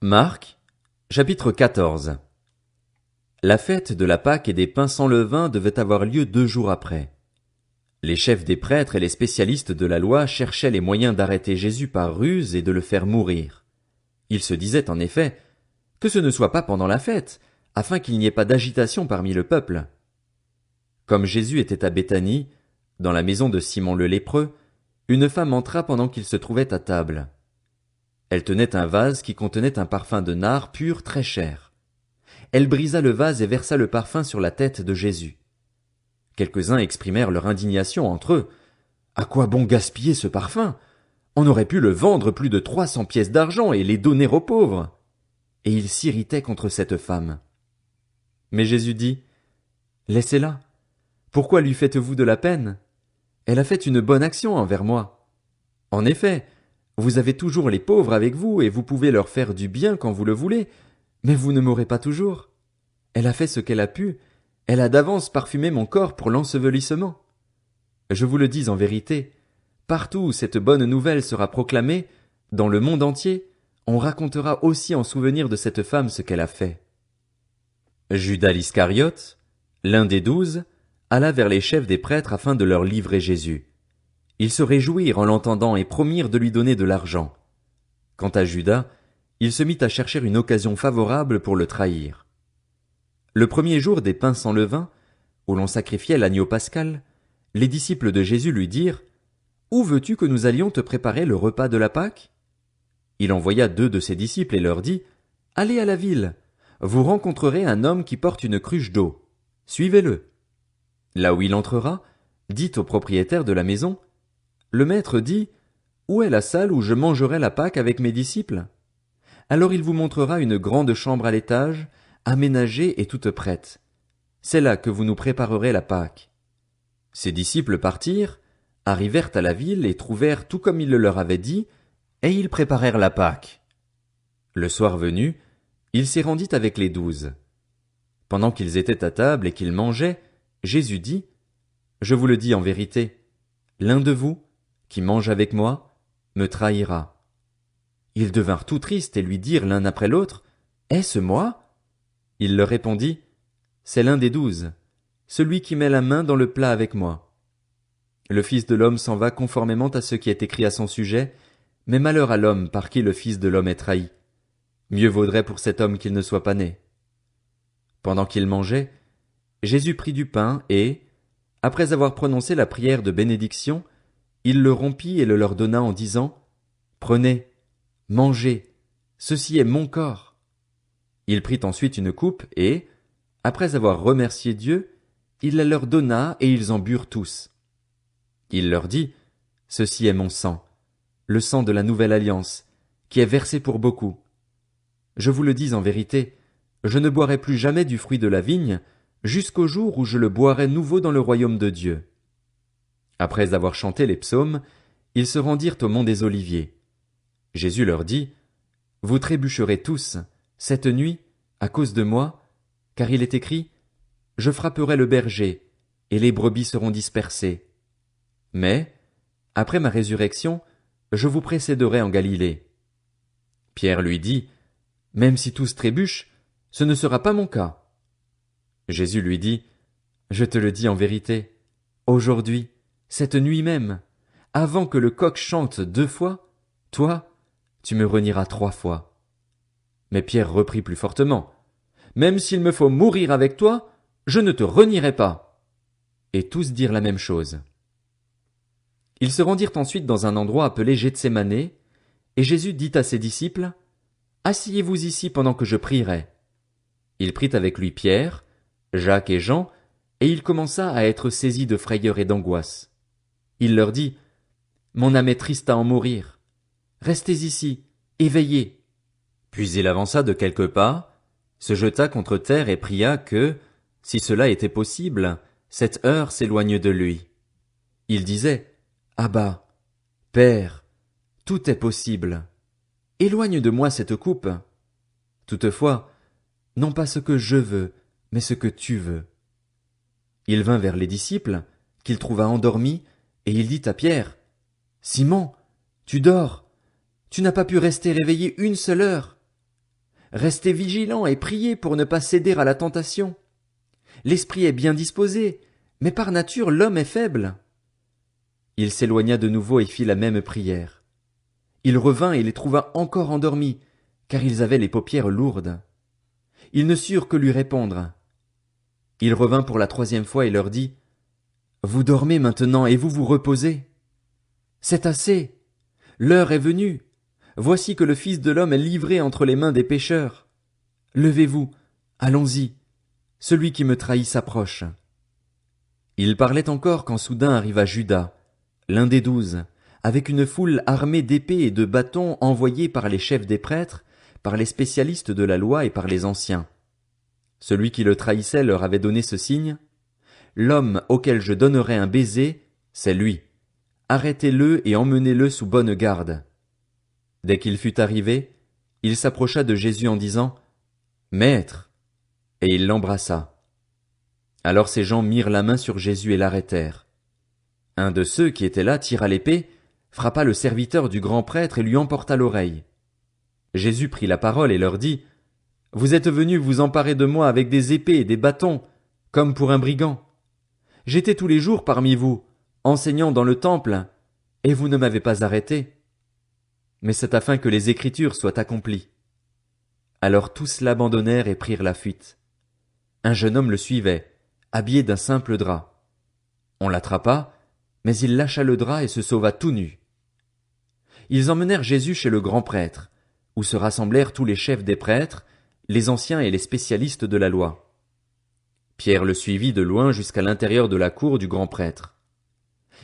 Marc, chapitre 14. La fête de la Pâque et des pains sans levain devait avoir lieu 2 jours après. Les chefs des prêtres et les spécialistes de la loi cherchaient les moyens d'arrêter Jésus par ruse et de le faire mourir. Ils se disaient en effet que ce ne soit pas pendant la fête, afin qu'il n'y ait pas d'agitation parmi le peuple. Comme Jésus était à Béthanie, dans la maison de Simon le lépreux, une femme entra pendant qu'il se trouvait à table. Elle tenait un vase qui contenait un parfum de nard pur très cher. Elle brisa le vase et versa le parfum sur la tête de Jésus. Quelques-uns exprimèrent leur indignation entre eux. « À quoi bon gaspiller ce parfum? On aurait pu le vendre plus de 300 pièces d'argent et les donner aux pauvres. » Et ils s'irritaient contre cette femme. Mais Jésus dit, « Laissez-la. Pourquoi lui faites-vous de la peine? Elle a fait une bonne action envers moi. En effet, vous avez toujours les pauvres avec vous et vous pouvez leur faire du bien quand vous le voulez, mais vous ne m'aurez pas toujours. Elle a fait ce qu'elle a pu, elle a d'avance parfumé mon corps pour l'ensevelissement. Je vous le dis en vérité, partout où cette bonne nouvelle sera proclamée, dans le monde entier, on racontera aussi en souvenir de cette femme ce qu'elle a fait. » Judas l'Iscariote, l'un des 12, alla vers les chefs des prêtres afin de leur livrer Jésus. Ils se réjouirent en l'entendant et promirent de lui donner de l'argent. Quant à Judas, il se mit à chercher une occasion favorable pour le trahir. Le premier jour des pains sans levain, où l'on sacrifiait l'agneau pascal, les disciples de Jésus lui dirent « Où veux-tu que nous allions te préparer le repas de la Pâque ?» Il envoya 2 de ses disciples et leur dit « Allez à la ville, vous rencontrerez un homme qui porte une cruche d'eau. Suivez-le. Là où il entrera, dites au propriétaire de la maison « Le maître dit, où est la salle où je mangerai la Pâque avec mes disciples? Alors il vous montrera une grande chambre à l'étage, aménagée et toute prête. C'est là que vous nous préparerez la Pâque. » Ses disciples partirent, arrivèrent à la ville et trouvèrent tout comme il le leur avait dit, et ils préparèrent la Pâque. Le soir venu, il s'y rendit avec les 12. Pendant qu'ils étaient à table et qu'ils mangeaient, Jésus dit, « Je vous le dis en vérité, l'un de vous, qui mange avec moi, me trahira. » Ils devinrent tout tristes et lui dirent l'un après l'autre, « Est-ce moi? » Il leur répondit, « C'est l'un des 12, celui qui met la main dans le plat avec moi. Le Fils de l'homme s'en va conformément à ce qui est écrit à son sujet, mais malheur à l'homme par qui le Fils de l'homme est trahi. Mieux vaudrait pour cet homme qu'il ne soit pas né. » Pendant qu'ils mangeaient, Jésus prit du pain et, après avoir prononcé la prière de bénédiction, il le rompit et le leur donna en disant, « Prenez, mangez, ceci est mon corps. » Il prit ensuite une coupe et, après avoir remercié Dieu, il la leur donna et ils en burent tous. Il leur dit, « Ceci est mon sang, le sang de la nouvelle alliance, qui est versé pour beaucoup. Je vous le dis en vérité, je ne boirai plus jamais du fruit de la vigne, jusqu'au jour où je le boirai nouveau dans le royaume de Dieu. » Après avoir chanté les psaumes, ils se rendirent au mont des Oliviers. Jésus leur dit, « Vous trébucherez tous, cette nuit, à cause de moi, car il est écrit, « Je frapperai le berger, et les brebis seront dispersées. » Mais, après ma résurrection, je vous précéderai en Galilée. Pierre lui dit, « Même si tous trébuchent, ce ne sera pas mon cas. » Jésus lui dit, « Je te le dis en vérité, aujourd'hui, cette nuit même, avant que le coq chante 2 fois, toi, tu me renieras 3 fois. » Mais Pierre reprit plus fortement, « Même s'il me faut mourir avec toi, je ne te renierai pas. » Et tous dirent la même chose. Ils se rendirent ensuite dans un endroit appelé Gethsémané, et Jésus dit à ses disciples, « Asseyez-vous ici pendant que je prierai. » Il prit avec lui Pierre, Jacques et Jean, et il commença à être saisi de frayeur et d'angoisse. Il leur dit, « Mon âme est triste à en mourir. Restez ici, éveillés. » Puis il avança de quelques pas, se jeta contre terre et pria que, si cela était possible, cette heure s'éloigne de lui. Il disait, « Abba, Père, tout est possible. Éloigne de moi cette coupe. Toutefois, non pas ce que je veux, mais ce que tu veux. » Il vint vers les disciples, qu'il trouva endormis, et il dit à Pierre, « Simon, tu dors, tu n'as pas pu rester réveillé 1 seule heure. Restez vigilants et priez pour ne pas céder à la tentation. L'esprit est bien disposé, mais par nature l'homme est faible. Il s'éloigna de nouveau et fit la même prière. Il revint et les trouva encore endormis, car ils avaient les paupières lourdes. Ils ne surent que lui répondre. Il revint pour la 3e fois et leur dit, « Vous dormez maintenant et vous vous reposez. C'est assez. L'heure est venue. Voici que le Fils de l'homme est livré entre les mains des pécheurs. Levez-vous, allons-y. Celui qui me trahit s'approche. » Il parlait encore quand soudain arriva Judas, l'un des 12, avec une foule armée d'épées et de bâtons envoyés par les chefs des prêtres, par les spécialistes de la loi et par les anciens. Celui qui le trahissait leur avait donné ce signe. L'homme auquel je donnerai un baiser, c'est lui. Arrêtez-le et emmenez-le sous bonne garde. Dès qu'il fut arrivé, il s'approcha de Jésus en disant, Maître! Et il l'embrassa. Alors ces gens mirent la main sur Jésus et l'arrêtèrent. Un de ceux qui étaient là tira l'épée, frappa le serviteur du grand prêtre et lui emporta l'oreille. Jésus prit la parole et leur dit, Vous êtes venus vous emparer de moi avec des épées et des bâtons, comme pour un brigand. J'étais tous les jours parmi vous, enseignant dans le temple, et vous ne m'avez pas arrêté. Mais c'est afin que les Écritures soient accomplies. Alors tous l'abandonnèrent et prirent la fuite. Un jeune homme le suivait, habillé d'un simple drap. On l'attrapa, mais il lâcha le drap et se sauva tout nu. Ils emmenèrent Jésus chez le grand prêtre, où se rassemblèrent tous les chefs des prêtres, les anciens et les spécialistes de la loi. Pierre le suivit de loin jusqu'à l'intérieur de la cour du grand prêtre.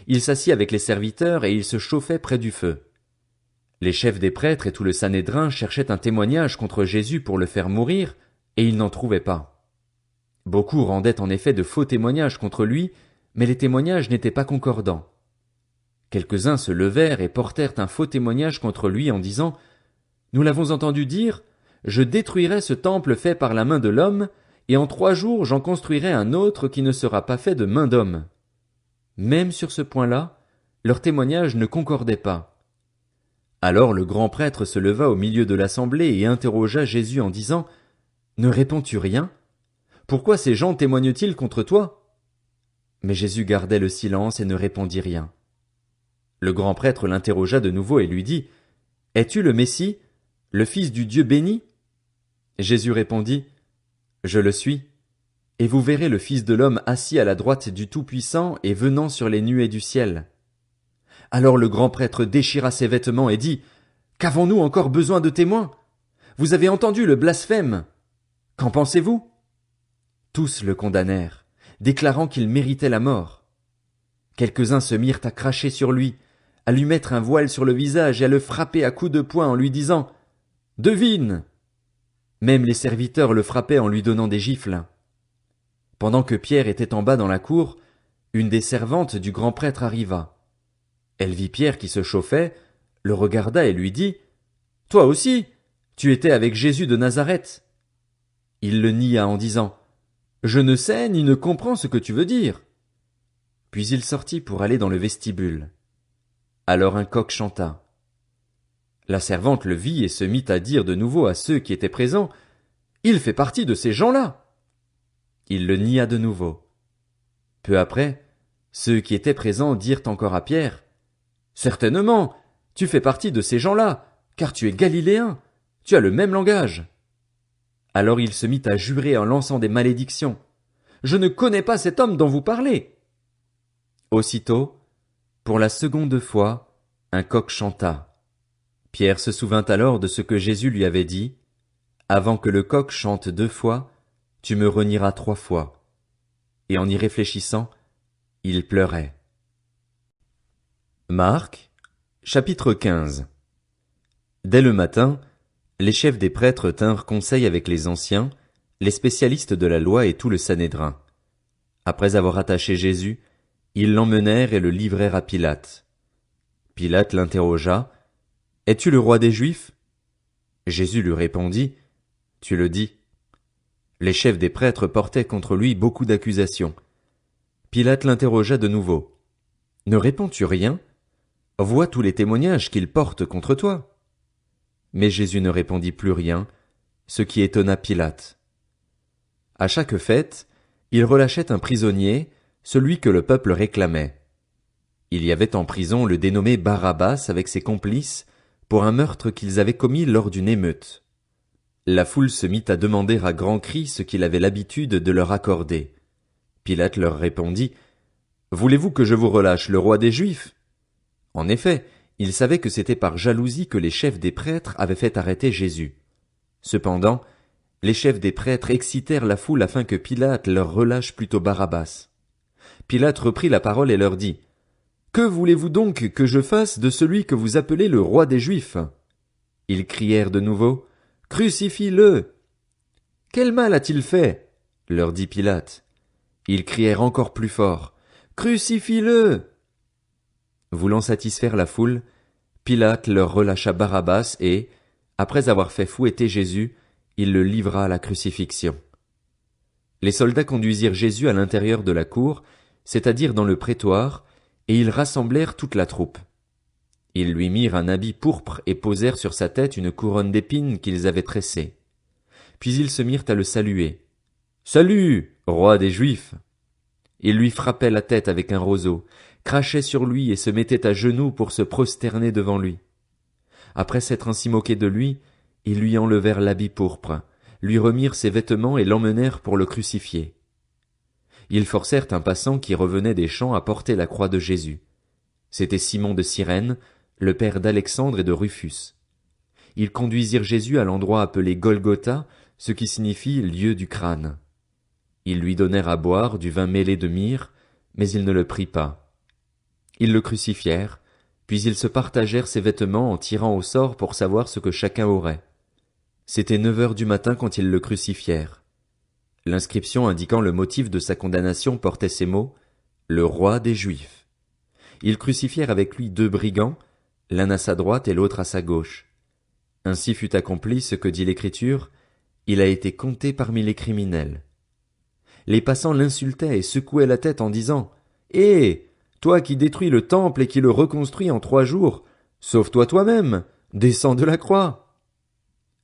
Il s'assit avec les serviteurs et il se chauffait près du feu. Les chefs des prêtres et tout le Sanhédrin cherchaient un témoignage contre Jésus pour le faire mourir, et ils n'en trouvaient pas. Beaucoup rendaient en effet de faux témoignages contre lui, mais les témoignages n'étaient pas concordants. Quelques-uns se levèrent et portèrent un faux témoignage contre lui en disant « Nous l'avons entendu dire, je détruirai ce temple fait par la main de l'homme, et en 3 jours j'en construirai un autre qui ne sera pas fait de main d'homme. » Même sur ce point-là, leur témoignage ne concordait pas. Alors le grand prêtre se leva au milieu de l'assemblée et interrogea Jésus en disant « Ne réponds-tu rien? Pourquoi ces gens témoignent-ils contre toi ?» Mais Jésus gardait le silence et ne répondit rien. Le grand prêtre l'interrogea de nouveau et lui dit « Es-tu le Messie, le Fils du Dieu béni ?» Jésus répondit « Je le suis, et vous verrez le Fils de l'homme assis à la droite du Tout-Puissant et venant sur les nuées du ciel. » Alors le grand prêtre déchira ses vêtements et dit « Qu'avons-nous encore besoin de témoins? Vous avez entendu le blasphème. Qu'en pensez-vous » Tous le condamnèrent, déclarant qu'il méritait la mort. Quelques-uns se mirent à cracher sur lui, à lui mettre un voile sur le visage et à le frapper à coups de poing en lui disant « Devine !» Même les serviteurs le frappaient en lui donnant des gifles. Pendant que Pierre était en bas dans la cour, une des servantes du grand prêtre arriva. Elle vit Pierre qui se chauffait, le regarda et lui dit « Toi aussi, tu étais avec Jésus de Nazareth. » Il le nia en disant « Je ne sais ni ne comprends ce que tu veux dire. » Puis il sortit pour aller dans le vestibule. Alors un coq chanta. La servante le vit et se mit à dire de nouveau à ceux qui étaient présents « Il fait partie de ces gens-là. » Il le nia de nouveau. Peu après, ceux qui étaient présents dirent encore à Pierre « Certainement, tu fais partie de ces gens-là, car tu es galiléen, tu as le même langage. » Alors il se mit à jurer en lançant des malédictions. « Je ne connais pas cet homme dont vous parlez. » Aussitôt, pour la 2e fois, un coq chanta. Pierre se souvint alors de ce que Jésus lui avait dit. « Avant que le coq chante 2 fois, tu me renieras 3 fois. » Et en y réfléchissant, il pleurait. Marc, chapitre 15. Dès le matin, les chefs des prêtres tinrent conseil avec les anciens, les spécialistes de la loi et tout le Sanhédrin. Après avoir attaché Jésus, ils l'emmenèrent et le livrèrent à Pilate. Pilate l'interrogea. « Es-tu le roi des Juifs ?» Jésus lui répondit. « Tu le dis. » Les chefs des prêtres portaient contre lui beaucoup d'accusations. Pilate l'interrogea de nouveau. « Ne réponds-tu rien? Vois tous les témoignages qu'il porte contre toi. » Mais Jésus ne répondit plus rien, ce qui étonna Pilate. À chaque fête, il relâchait un prisonnier, celui que le peuple réclamait. Il y avait en prison le dénommé Barabbas avec ses complices, pour un meurtre qu'ils avaient commis lors d'une émeute. La foule se mit à demander à grands cris ce qu'il avait l'habitude de leur accorder. Pilate leur répondit, « Voulez-vous que je vous relâche le roi des Juifs ?» En effet, il savait que c'était par jalousie que les chefs des prêtres avaient fait arrêter Jésus. Cependant, les chefs des prêtres excitèrent la foule afin que Pilate leur relâche plutôt Barabbas. Pilate reprit la parole et leur dit, « Que voulez-vous donc que je fasse de celui que vous appelez le roi des Juifs ?» Ils crièrent de nouveau, « Crucifie-le !» « Quel mal a-t-il fait ?» leur dit Pilate. Ils crièrent encore plus fort, « Crucifie-le !» Voulant satisfaire la foule, Pilate leur relâcha Barabbas et, après avoir fait fouetter Jésus, il le livra à la crucifixion. Les soldats conduisirent Jésus à l'intérieur de la cour, c'est-à-dire dans le prétoire, et ils rassemblèrent toute la troupe. Ils lui mirent un habit pourpre et posèrent sur sa tête une couronne d'épines qu'ils avaient tressée. Puis ils se mirent à le saluer. « Salut, roi des Juifs !» Ils lui frappaient la tête avec un roseau, crachaient sur lui et se mettaient à genoux pour se prosterner devant lui. Après s'être ainsi moqués de lui, ils lui enlevèrent l'habit pourpre, lui remirent ses vêtements et l'emmenèrent pour le crucifier. Ils forcèrent un passant qui revenait des champs à porter la croix de Jésus. C'était Simon de Cyrène, le père d'Alexandre et de Rufus. Ils conduisirent Jésus à l'endroit appelé Golgotha, ce qui signifie lieu du crâne. Ils lui donnèrent à boire du vin mêlé de myrrhe, mais il ne le prit pas. Ils le crucifièrent, puis ils se partagèrent ses vêtements en tirant au sort pour savoir ce que chacun aurait. C'était 9 heures du matin quand ils le crucifièrent. L'inscription indiquant le motif de sa condamnation portait ces mots, « Le roi des Juifs ». Ils crucifièrent avec lui 2 brigands, l'un à sa droite et l'autre à sa gauche. Ainsi fut accompli ce que dit l'Écriture, il a été compté parmi les criminels. Les passants l'insultaient et secouaient la tête en disant, « Hé, toi qui détruis le temple et qui le reconstruis en 3 jours, sauve-toi toi-même, descends de la croix. »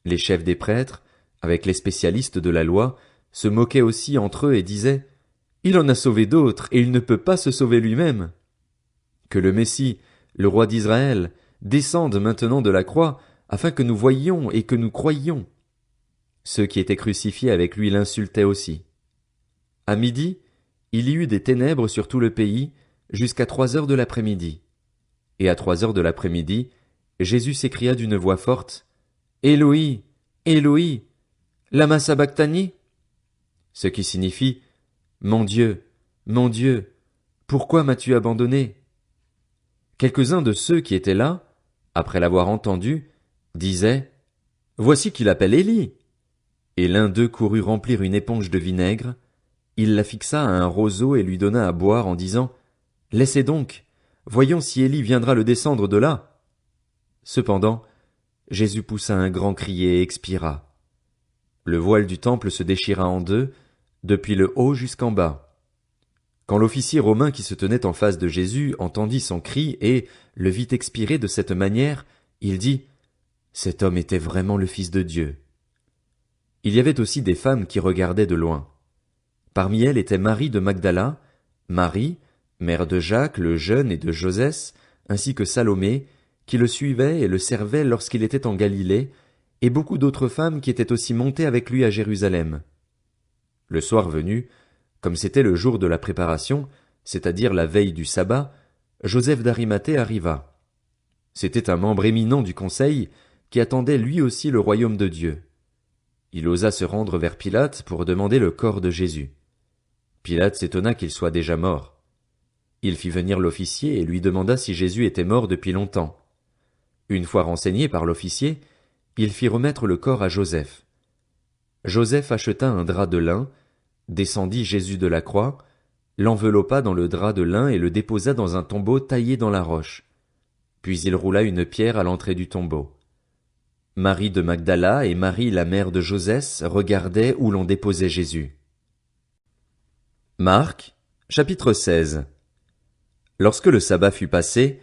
Les chefs des prêtres, avec les spécialistes de la loi, se moquaient aussi entre eux et disaient, « Il en a sauvé d'autres et il ne peut pas se sauver lui-même. » Que le Messie, le roi d'Israël, descende maintenant de la croix, afin que nous voyions et que nous croyions. Ceux qui étaient crucifiés avec lui l'insultaient aussi. À midi, il y eut des ténèbres sur tout le pays, jusqu'à 3 heures de l'après-midi. Et à 3 heures de l'après-midi, Jésus s'écria d'une voix forte, « Éloi, Éloi, lama sabachthani » ce qui signifie, « Mon Dieu, pourquoi m'as-tu abandonné ?» Quelques-uns de ceux qui étaient là, après l'avoir entendu, disaient, « Voici qu'il appelle Élie. » Et l'un d'eux courut remplir une éponge de vinaigre, il la fixa à un roseau et lui donna à boire en disant, « Laissez donc, voyons si Élie viendra le descendre de là. » Cependant, Jésus poussa un grand cri et expira. Le voile du temple se déchira en 2, depuis le haut jusqu'en bas. Quand l'officier romain qui se tenait en face de Jésus entendit son cri et le vit expirer de cette manière, il dit, « Cet homme était vraiment le Fils de Dieu. » Il y avait aussi des femmes qui regardaient de loin. Parmi elles était Marie de Magdala, Marie, mère de Jacques le jeune et de Josès, ainsi que Salomé, qui le suivait et le servait lorsqu'il était en Galilée, et beaucoup d'autres femmes qui étaient aussi montées avec lui à Jérusalem. Le soir venu, comme c'était le jour de la préparation, c'est-à-dire la veille du sabbat, Joseph d'Arimathée arriva. C'était un membre éminent du conseil qui attendait lui aussi le royaume de Dieu. Il osa se rendre vers Pilate pour demander le corps de Jésus. Pilate s'étonna qu'il soit déjà mort. Il fit venir l'officier et lui demanda si Jésus était mort depuis longtemps. Une fois renseigné par l'officier, il fit remettre le corps à Joseph. Joseph acheta un drap de lin, descendit Jésus de la croix, l'enveloppa dans le drap de lin et le déposa dans un tombeau taillé dans la roche. Puis il roula une pierre à l'entrée du tombeau. Marie de Magdala et Marie la mère de Josès regardaient où l'on déposait Jésus. Marc, chapitre 16. Lorsque le sabbat fut passé,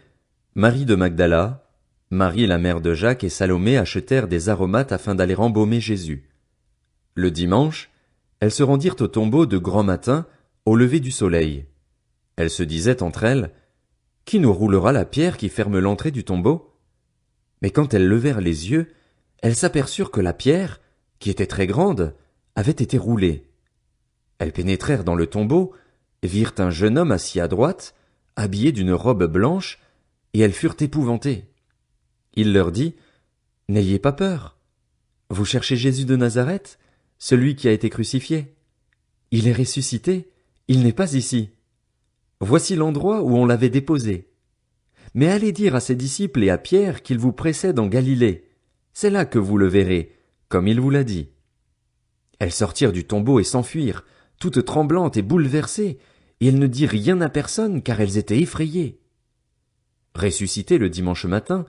Marie de Magdala, Marie la mère de Jacques et Salomé achetèrent des aromates afin d'aller embaumer Jésus. Le dimanche, elles se rendirent au tombeau de grand matin, au lever du soleil. Elles se disaient entre elles, « Qui nous roulera la pierre qui ferme l'entrée du tombeau ?» Mais quand elles levèrent les yeux, elles s'aperçurent que la pierre, qui était très grande, avait été roulée. Elles pénétrèrent dans le tombeau, virent un jeune homme assis à droite, habillé d'une robe blanche, et elles furent épouvantées. Il leur dit, « N'ayez pas peur. Vous cherchez Jésus de Nazareth, celui qui a été crucifié. Il est ressuscité, il n'est pas ici. Voici l'endroit où on l'avait déposé. Mais allez dire à ses disciples et à Pierre qu'il vous précède en Galilée. C'est là que vous le verrez, comme il vous l'a dit. » Elles sortirent du tombeau et s'enfuirent, toutes tremblantes et bouleversées, et elles ne dirent rien à personne car elles étaient effrayées. Ressuscité le dimanche matin,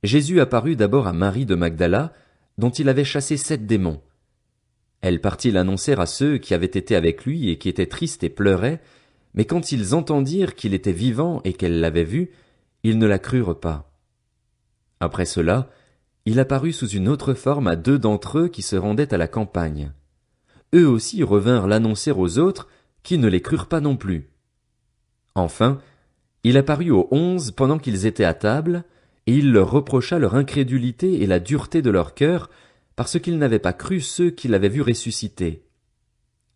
Jésus apparut d'abord à Marie de Magdala, dont il avait chassé 7 démons. Elle partit l'annoncer à ceux qui avaient été avec lui et qui étaient tristes et pleuraient, mais quand ils entendirent qu'il était vivant et qu'elle l'avait vu, ils ne la crurent pas. Après cela, il apparut sous une autre forme à 2 d'entre eux qui se rendaient à la campagne. Eux aussi revinrent l'annoncer aux autres, qui ne les crurent pas non plus. Enfin, il apparut aux 11 pendant qu'ils étaient à table, et il leur reprocha leur incrédulité et la dureté de leur cœur, parce qu'ils n'avaient pas cru ceux qui l'avaient vu ressusciter.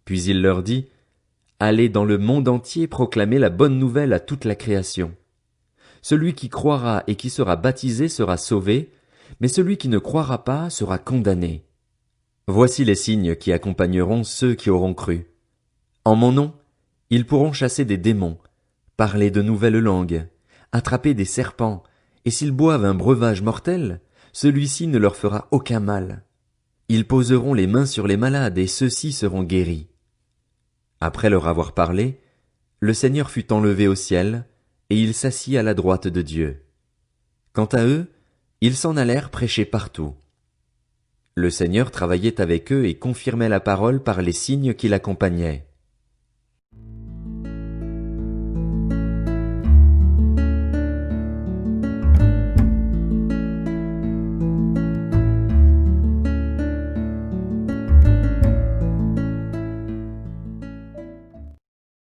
Puis il leur dit, « Allez dans le monde entier proclamer la bonne nouvelle à toute la création. Celui qui croira et qui sera baptisé sera sauvé, mais celui qui ne croira pas sera condamné. Voici les signes qui accompagneront ceux qui auront cru. En mon nom, ils pourront chasser des démons, parler de nouvelles langues, attraper des serpents, et s'ils boivent un breuvage mortel, celui-ci ne leur fera aucun mal. Ils poseront les mains sur les malades et ceux-ci seront guéris. » Après leur avoir parlé, le Seigneur fut enlevé au ciel, et il s'assit à la droite de Dieu. Quant à eux, ils s'en allèrent prêcher partout. Le Seigneur travaillait avec eux et confirmait la parole par les signes qui l'accompagnaient.